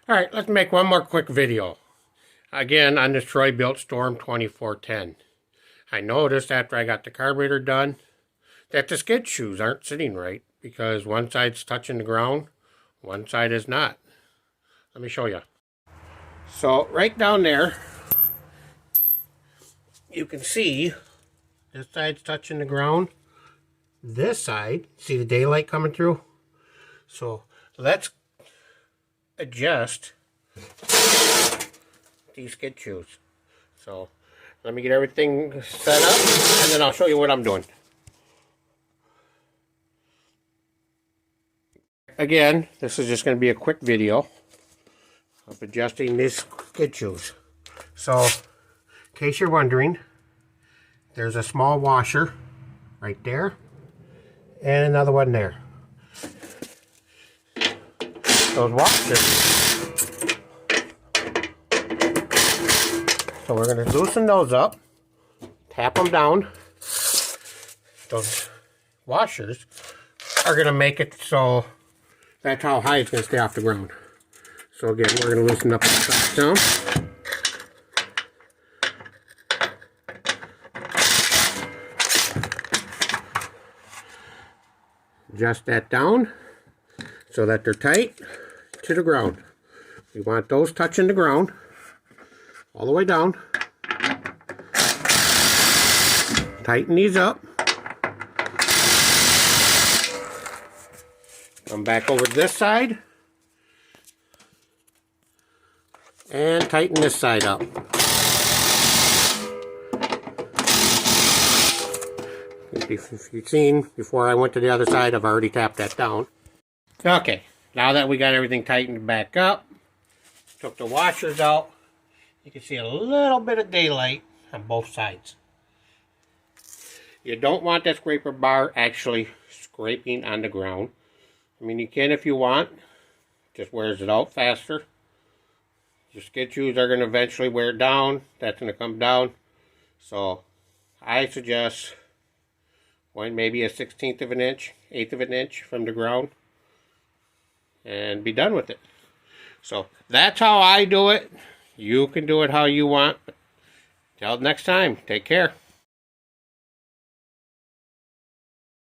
Alright, let's make one more quick video. Again, on this Troy Bilt Storm 2410. I noticed after I got the carburetor done that the skid shoes aren't sitting right because one side's touching the ground, one side is not. Let me show you. So right down there, you can see this side's touching the ground. This side, see the daylight coming through? So let's adjust these skid shoes. So let me get everything set up and then I'll show you what I'm doing. Again, this is just going to be a quick video of adjusting these skid shoes. So, in case you're wondering, there's a small washer right there and another one there. Those washers. So we're going to loosen those up, tap them down. Those washers are going to make it so that's how high it's going to stay off the ground. So again, we're going to loosen up the top down. Adjust that down so that they're tight to the ground. We want those touching the ground all the way down. Tighten these up. Come back over this side and tighten this side up. If you've seen before I went to the other side, I've already tapped that down. Okay, now that we got everything tightened back up, took the washers out, you can see a little bit of daylight on both sides. You don't want that scraper bar actually scraping on the ground. I mean, you can if you want, just wears it out faster. Your skid shoes are going to eventually wear it down, that's going to come down. So I suggest going maybe a 1/16 of an inch, 1/8 of an inch from the ground and be done with it. So that's how I do it. You can do it how you want. Till next time, take care.